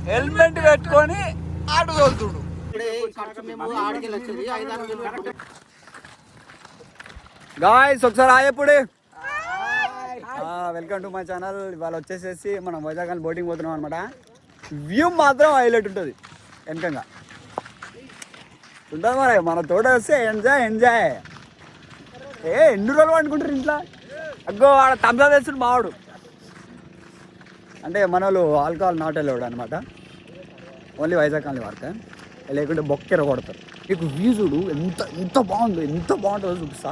Helmet పెట్టుకొని auto తోలుతుడు. Guys ఒకసారి ఆయప్పుడే welcome to my channel. ఇవాళ వచ్చేసేసి మనం వైజాగ్ బోటింగ్ పోతున్నాం అనమాట. వ్యూ మాత్రం హైలైట్ ఉంటుంది, వెనకంగా ఉంటుంది మరి. మన తోట వస్తే ఎంజాయ్. ఎన్ని రోజులు అనుకుంటారు ఇంట్లో? అగ్గో ఆడ తమ్సా తెచ్చుడు మావాడు, అంటే మన వాళ్ళు ఆల్కహాల్ నాట్ అలౌడ్ అనమాట. ఓన్లీ వైజాగ్ కాలనీ వరకు, లేకుంటే బొక్కెర కొడతారు. మీకు వ్యూ చూడు ఎంత బాగుంటుందో చూపిస్తా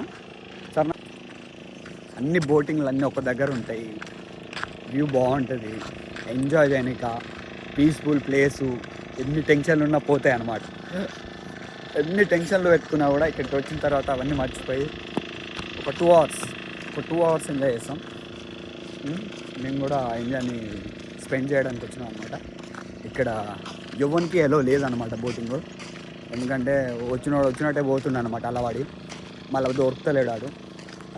సరే. అన్ని బోటింగ్లు అన్నీ ఒక దగ్గర ఉంటాయి, వ్యూ బాగుంటుంది, ఎంజాయ్ చేయనిక పీస్ఫుల్ ప్లేసు. ఎన్ని టెన్షన్లు ఉన్నా పోతాయి అన్నమాట. ఎన్ని టెన్షన్లు పెట్టుకున్నా కూడా ఇక్కడికి వచ్చిన తర్వాత అవన్నీ మర్చిపోయి ఒక 2 అవర్స్ ఎంజాయ్ చేస్తాం. మేము కూడా ఎంజాయ్ని స్పెండ్ చేయడానికి వచ్చినాం అనమాట. ఇక్కడ ఎవరికి ఎలో లేదనమాట బోటింగ్, ఎందుకంటే వచ్చినట్టే పోతుండే అనమాట అలవాడి. మళ్ళీ దొరుకుతలేడాడు,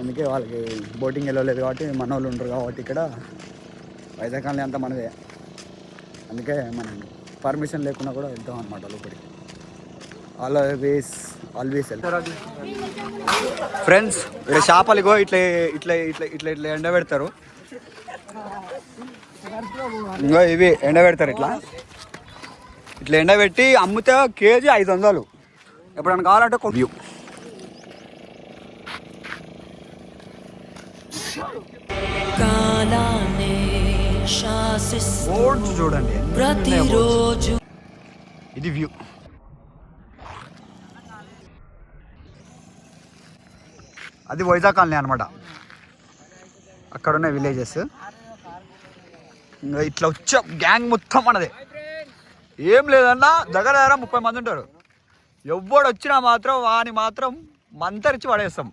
అందుకే వాళ్ళకి బోటింగ్ ఎలో లేదు కాబట్టి మన వాళ్ళు ఉండరు కాబట్టి ఇక్కడ వైజాగ్ కాలనీ అంతా మనదే. అందుకే మనం పర్మిషన్ లేకుండా కూడా వెళ్తాం అనమాట లోపలికి. ఆల్వేస్ వెళ్తారు ఫ్రెండ్స్. ఇక్కడ చేపలు ఇట్లా ఇట్లా ఇట్లా ఇట్లా ఇట్లా ఎండబెడతారు. ఇంకో ఇవి ఎండబెడతారు, ఇట్లా ఎండబెట్టి అమ్మితే కేజీ 500. ఎప్పుడైనా కావాలంటే వ్యూ చూడండి ప్రతిరోజు. ఇది వ్యూ. అది వైజాగ్ కాలనీ అనమాట. అక్కడ ఉన్న విలేజెస్. ఇంకా ఇట్లా వచ్చే గ్యాంగ్ మొత్తం మనదే. ఏం లేదన్నా, దగ్గర 30 మంది ఉంటారు. ఎవడు వచ్చినా మాత్రం వాని మాత్రం మంతరిచి పడేస్తాం,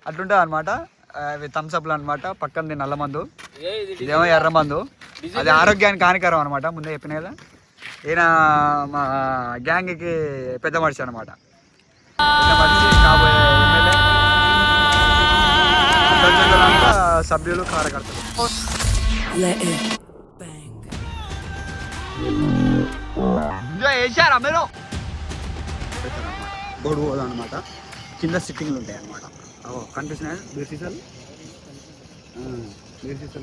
అట్లుంటుంది అనమాట. అవి థమ్స్అప్లు అనమాట. పక్కనది నల్ల మందు, ఇదేమో ఎర్ర మందు. అది ఆరోగ్యానికి హానికరం అనమాట. ముందే చెప్పిన కదా, ఈయన మా గ్యాంగ్కి పెద్ద మనిషి అనమాట. కాబోయే ఎమ్మెల్యే, సభ్యులు, కార్యకర్తలు. వేసారా మీరు? గొడుగు పోదాం అనమాట. కింద సిట్టింగ్లు ఉంటాయి అనమాట. కనిపిస్తున్నాయి బీర్ సీసాలు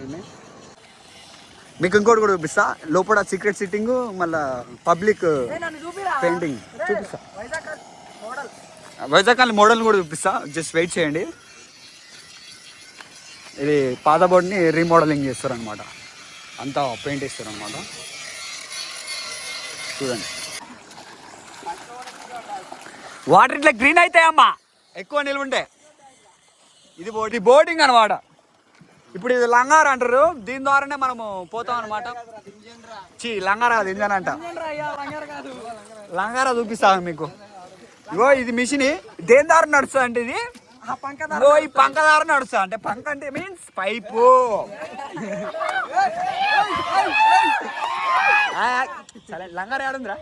ఉన్నాయి. మీకు ఇంకోటి కూడా చూపిస్తా. లోపల సీక్రెట్ సిట్టింగ్, మళ్ళీ పబ్లిక్ పెయింటింగ్ చూపిస్తా. వైజాగ్ కాలనీ మోడల్ కూడా చూపిస్తా, జస్ట్ వెయిట్ చేయండి. ఇది పాత బోర్డ్ని రీమోడలింగ్ చేస్తారు అనమాట, అంతా పెయింట్ వేస్తారు అనమాట. చూడండి, వాటర్ ఇట్లా గ్రీన్ అవుతాయమ్మా ఎక్కువ నిలువుంటే. ఇది బోటింగ్ అనమాట. ఇప్పుడు ఇది లంగార అంటారు, దీని ద్వారానే మనము పోతాం అనమాట. లంగార కాదు, ఇంజన్ అంట. లంగార చూపిస్తాను మీకు. ఇగో ఇది మిషన్ దేని ద్వారా నడుస్తుంది అంటే, ఇది ఈ పంక ద్వారా నడుస్తుంది. అంటే పంక అంటే మీన్స్ పైపు. సరే, లంగార ఏడుందిరా?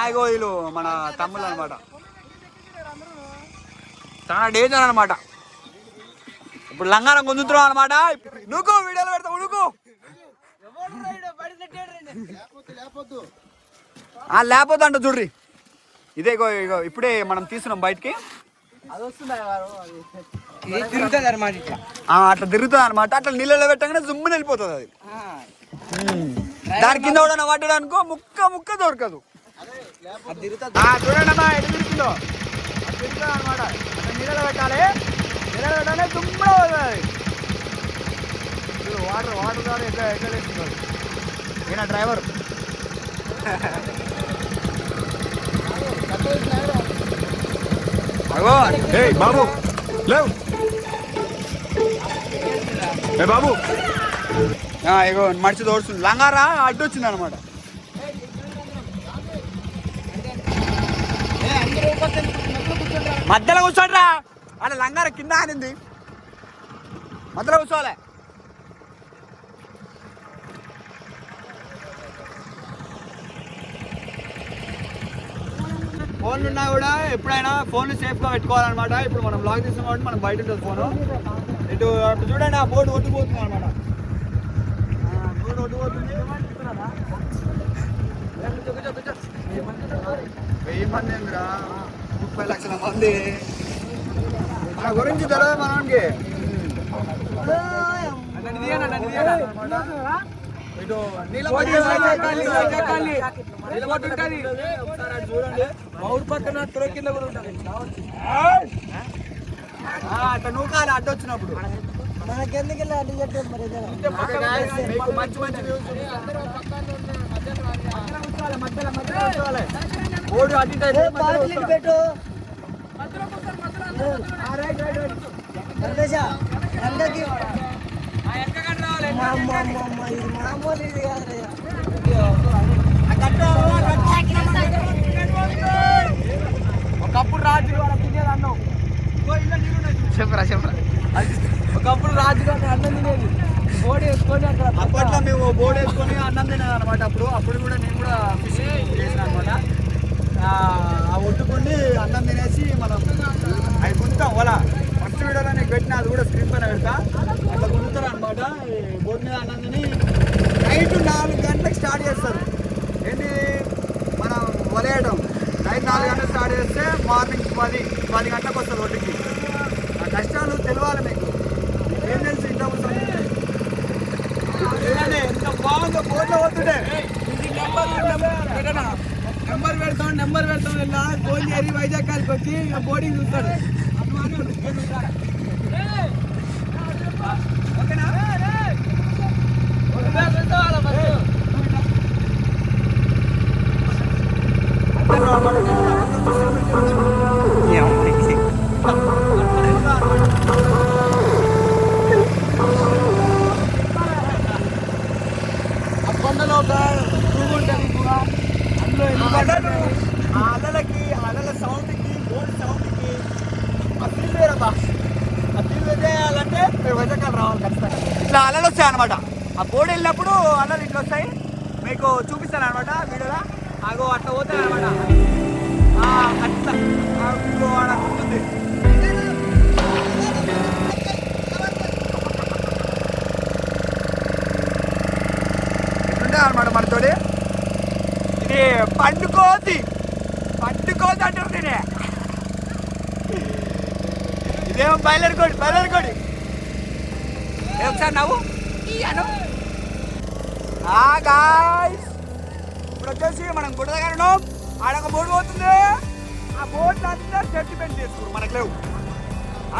ఇగో వీళ్ళు మన తమ్ముళ్ళు అనమాట. చాలా డేంజర్ అనమాట. ఇప్పుడు లంగారం గుంజుతున్నాం అనమాట. నువ్వు వీడియోలో పెడతా, ఉడుకు లేకపోతే అంట చూడ్రి. ఇదే ఇగో ఇప్పుడే మనం తీస్తున్నాం బయటికి. అట్లా తిరుగుతుంది అనమాట. అట్లా నీళ్ళలో పెట్టగానే జుమ్ముని వెళ్ళిపోతుంది అది. దాని కింద కూడా పడ్డాడనుకో ముక్క దొరకదు. చూడండి అమ్మా ఎటు తిరుగుతుందో, అది తిరుగుతుంది అనమాట. అట్లా నీళ్ళలో పెట్టాలి, నీళ్ళలో పెట్టాలి జుమ్మున పోతుంది. వాటర్ ద్వారా ఎట్లా వేస్తున్నారు. ఈయన డ్రైవర్. అగో బాబు లేవు బాబు. ఇగో మడిచి తోడుస్తుంది. లంగారా అడ్డు వచ్చింది అనమాట. మధ్యలో కూర్చోండిరా. అలా లంగార కింద ఆనింది, మధ్యలో కూర్చోవాలి. ఫోన్లు ఉన్నా కూడా ఎప్పుడైనా ఫోన్లు సేఫ్గా పెట్టుకోవాలన్నమాట. ఇప్పుడు మనం బ్లాగ్ తీస్తాం కాబట్టి మనం బయట ఉంటుంది ఫోను. ఇటు చూడండి, ఆ బోర్డు ఒడ్డుపోతుంది అనమాట. బోర్డు ఒడ్డుపోతుంది. మంది ఏందిరా 30 లక్షల మంది మన గురించి తెలియదు మనకి. అట్లా నూకాలి అడ్డు వచ్చినప్పుడు మనకెందుకు అడ్డు చెప్పే మరి మీకు మంచి మంచి ఓడి అడ్డు పెట్టు ఒకప్పుడు రాజు అన్నం చెప్పరా ఒకప్పుడు రాజు అన్నం తినేది బోర్డు వేసుకొని అక్కడ అప్పట్లో మేము బోర్డు వేసుకొని అన్నం తినేది అనమాట. అప్పుడు కూడా నేను కూడా ఫిషింగ్ చేసిన అనమాట. వండుకొని అన్నం తినేసి మనం అవి గుంతాం వల ఫస్ట్ వీడియోలో నీకు పెట్టిన అది కూడా స్క్రీన్ పైన పెడతా. అట్లా గుంతుతారు అనమాట. బోర్డు మీద అన్నం తిని నైట్ 4 గంటలకు స్టార్ట్ చేస్తారు. ఏంటి మనం వలేయడం. నైట్ 4 గంటలకు స్టార్ట్ చేస్తే మార్నింగ్ 10 గంటలకు వస్తారు ఒడ్డుకి. ఆ కష్టాలు తెలియాలి మీకు. ఏం తెలుసు ఇంత ఎంత బాగుందో బోర్డులో పోతుంటే నెంబర్ పెడతాం ఇలా ఫోన్ చేసి వైజాగ్ కాలికి వచ్చి బోర్డింగ్ చూస్తాడు. ఆ కొండలో ఒక పువ్వు ఉంటుంది కూడా. అందులో ఆ అలలకి అలల సౌండ్కి బోర్డు సౌండ్కి ఆ ఫీల్ వేరబ్బా. ఆ ఫీల్ వేయాలంటే మీరు వైజాగ్ రావాలి ఖచ్చితంగా. ఇట్లా అలలు వస్తాయి అనమాట. ఆ బోర్డు వెళ్ళినప్పుడు అలలు ఇట్లా వస్తాయి. మీకు చూపిస్తాను అనమాట వీడియోలో. అగో అట్లా పోతాయి అనమాట. అట్లా అలా ఉంటుంది. ఇట్లుంటే అనమాట మనతోటి. ఇది పండుకోతి అంటారు నేనే. ఇదేమో బయలుదేరుకోడి ఒకసారి నవ్వు అను. గాయ్స్ ఇప్పుడు వచ్చేసి మనం గుడ్డ దగ్గర ఉన్నాం. ఆడొక బోర్డు పోతుంది. ఆ బోర్డు అంతా సెటిల్మెంట్ చేసుకోరు మనకు లేవు.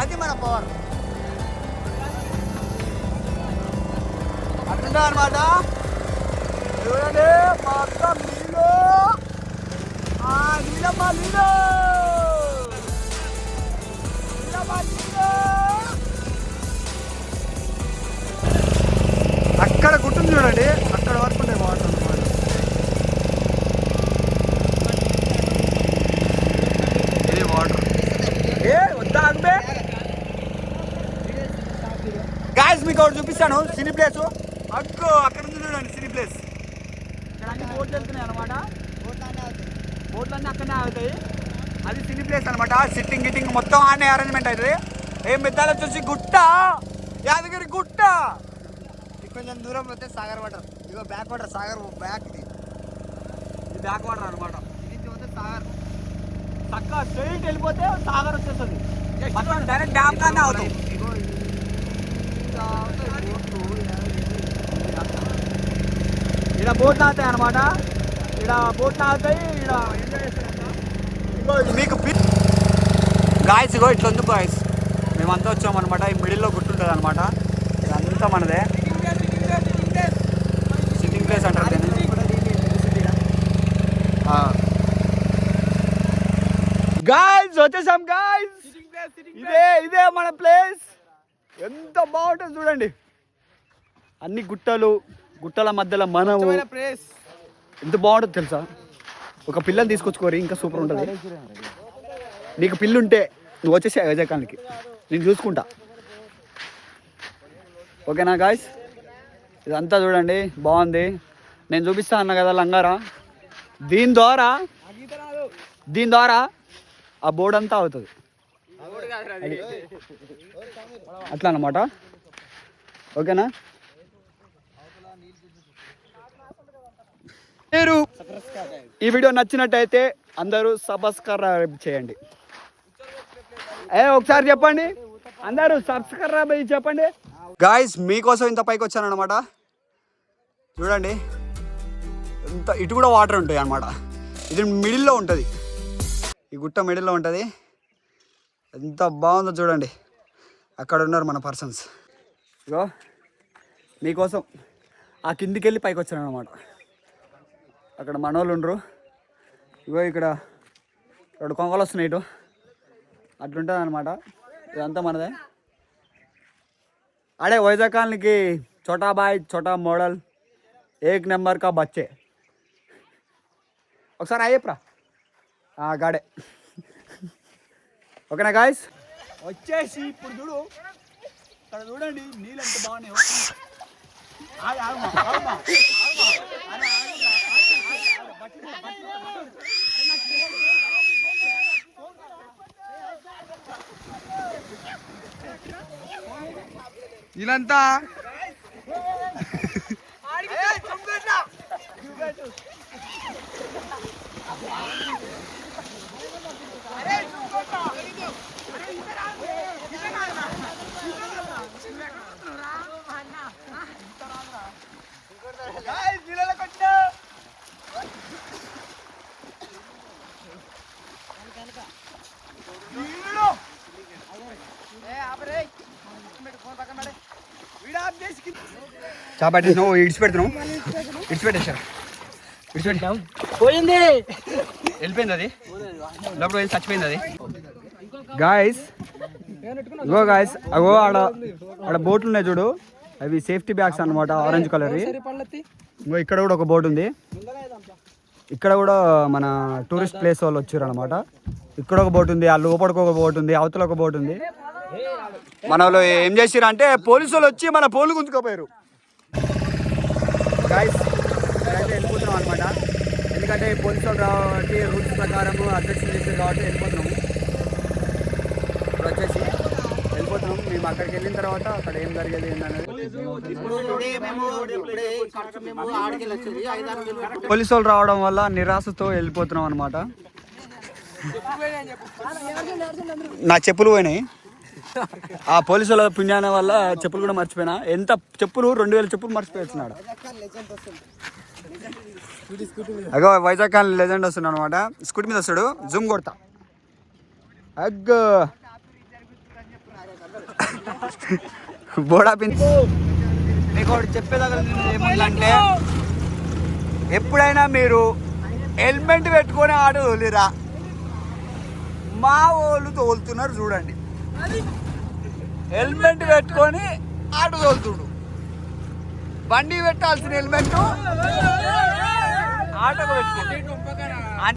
అది మన పవర్ అట్లా అనమాట. చూడండి మొత్తం నీళ్ళు నీళ్ళమ్మ నీళ్ళు అక్కడ గుట్టుంది చూడండి. అక్కడ వరకు ఉంటాయి వాటర్ అన్నమాట. ఇది వాటర్ వద్దా ఆగిపోయి. గాయస్ మీకు ఒకటి చూపిస్తాను సినీ ప్లేస్. అక్కడ ఉంది చూడండి సినీ ప్లేస్. ఇక్కడ అన్ని బోట్లు వెళ్తున్నాయి అనమాట. బోట్లన్నీ అక్కడనే అవుతాయి. అది సినీ ప్లేస్ అనమాట. సిట్టింగ్ గిట్టింగ్ మొత్తం ఆడనే అరేంజ్మెంట్ అవుతుంది. ఏం పెద్దాలు వచ్చేసి గుట్ట, యాదగిరి గుట్ట. కొంచెం దూరం పోతే సాగర్ వాటర్. ఇదిగో బ్యాక్ వాటర్ సాగర్ బ్యాక్. ఇది బ్యాక్ వాటర్ అనమాట. ఇది పోతే సాగర్ చక్కగా స్ట్రైట్ వెళ్ళిపోతే సాగర్ వచ్చేస్తుంది. డైరెక్ట్ డ్యామ్ కానీ అవుతాయి. ఇక్కడ బోట్లు ఆగుతాయి అనమాట. ఇక్కడ బోట్లు ఆగుతాయి. ఇక్కడ ఎంజాయ్ చేస్తారు మీకు. గాయస్ ఇగో ఇట్లా ఉంది గాయస్. మేమంతా వచ్చామన్నమాట. ఈ మిడిల్లో గుర్తుంటుంది అనమాట. ఇదంతా మనదే సిట్టింగ్ ప్లేస్ అంటారు. గాయస్ వచ్చేసాం గాయస్. ఇదే మన ప్లేస్. ఎంత బాగుంటుంది చూడండి. అన్ని గుట్టల మధ్యలో మనము. ఎంత బాగుంటుంది తెలుసా. ఒక పిల్లని తీసుకొచ్చుకోరి ఇంకా సూపర్ ఉంటుంది. నీకు పిల్లుంటే నువ్వు వచ్చేసి వైజాగ్కి నేను చూసుకుంటా. ఓకేనా గాయస్. ఇదంతా చూడండి బాగుంది. నేను చూపిస్తా అన్నా కదా లంగారా. దీని ద్వారా ఆ బోర్డు అంతా అవుతుంది. అట్లా అన్నమాట. ఓకేనా. మీరు ఈ వీడియో నచ్చినట్టయితే అందరూ సబ్స్క్రైబ్ చేయండి. ఒకసారి చెప్పండి, అందరూ సబ్స్క్రైబ్ అయ్యి చెప్పండి. గాయస్ మీకోసం ఇంత పైకి వచ్చాను అనమాట. చూడండి ఇంత ఇటు కూడా వాటర్ ఉంటాయి అన్నమాట. ఇది మిడిల్లో ఉంటుంది, ఈ గుట్ట మిడిల్లో ఉంటుంది. ఎంత బాగుందో చూడండి. అక్కడ ఉన్నారు మన పర్సన్స్. ఇగో మీకోసం ఆ కిందికి వెళ్ళి పైకి వచ్చాను అనమాట. అక్కడ మనోళ్ళు ఉండరు. ఇగో ఇక్కడ 2 కొంగలు వస్తున్నాయి ఇటు, అట్లుంటుంది అనమాట. ఇదంతా మనదే. అడే వైజాగ్ కాలనీకి చోటా బాయ్ చోటా మోడల్ 1 నెంబర్ కా బచ్చే. ఒకసారి అయ్యప్రా గాడే. ఓకేనా గాయస్, వచ్చేసి ఇప్పుడు చూడు, ఇక్కడ చూడండి నీళ్ళు ఎంత బాగున్నాయో. ఇలాంతా చాపట్టి నువ్వు ఇడిచిపెడుతున్నావు, ఇడిచిపెట్టేసారు, ఇడిచిపెట్టావు. పోయింది, వెళ్ళిపోయింది, అది లోపల వెళ్ళి చచ్చిపోయింది అది. గాయస్ ఇగో గాయస్, అగో ఆడ బోట్లు ఉన్నాయి చూడు, అవి సేఫ్టీ బ్యాగ్స్ అనమాట, ఆరెంజ్ కలర్. ఇంకో ఇక్కడ కూడా ఒక బోట్ ఉంది. ఇక్కడ కూడా మన టూరిస్ట్ ప్లేస్ వాళ్ళు వచ్చారు అనమాట. ఇక్కడ ఒక బోట్ ఉంది, ఆ లోపలికి ఒక బోట్ ఉంది, అవతల ఒక బోట్ ఉంది. మన వాళ్ళు ఏం చేసారు అంటే పోలీసు వాళ్ళు వచ్చి మన పోలు గుంజుకోపోయారు. గాయస్ అయితే వెళ్ళిపోతున్నాం అనమాట. ఎందుకంటే పోలీసు వాళ్ళు కాబట్టి రూల్స్ ప్రకారం అబ్జెక్షన్ చేశారు కాబట్టి వెళ్ళిపోతున్నాము. ఇప్పుడు వచ్చేసి వెళ్ళిపోతున్నాం. మేము అక్కడికి వెళ్ళిన తర్వాత అక్కడ ఏం జరిగేది ఏంటనేది పోలీసు వాళ్ళు రావడం వల్ల నిరాశతో వెళ్ళిపోతున్నాం అనమాట. నా చెప్పులు పోయినాయి, ఆ పోలీసు వాళ్ళ పుణ్యాన వల్ల చెప్పులు కూడా మర్చిపోయినా. ఎంత చెప్పులు 2000 చెప్పులు మర్చిపోయిస్తున్నాడు. అగో వైజాగ్ కాలనీ లెజెండ్ వస్తున్నాడు అనమాట. స్కూటీ మీద వస్తాడు, జూమ్ కొడతా. అగ్గో బోడా పిన్. మీకు ఒకటి చెప్పేదగ్గర ఏముందంటే, ఎప్పుడైనా మీరు హెల్మెట్ పెట్టుకొని ఆటో తోలిరా, మా వాళ్ళు తోలుతున్నారు చూడండి. హెల్మెట్ పెట్టుకొని ఆటో తోలుతుడు, బండి పెట్టాల్సిన హెల్మెట్ ఆటోకు పెట్టుకోండి.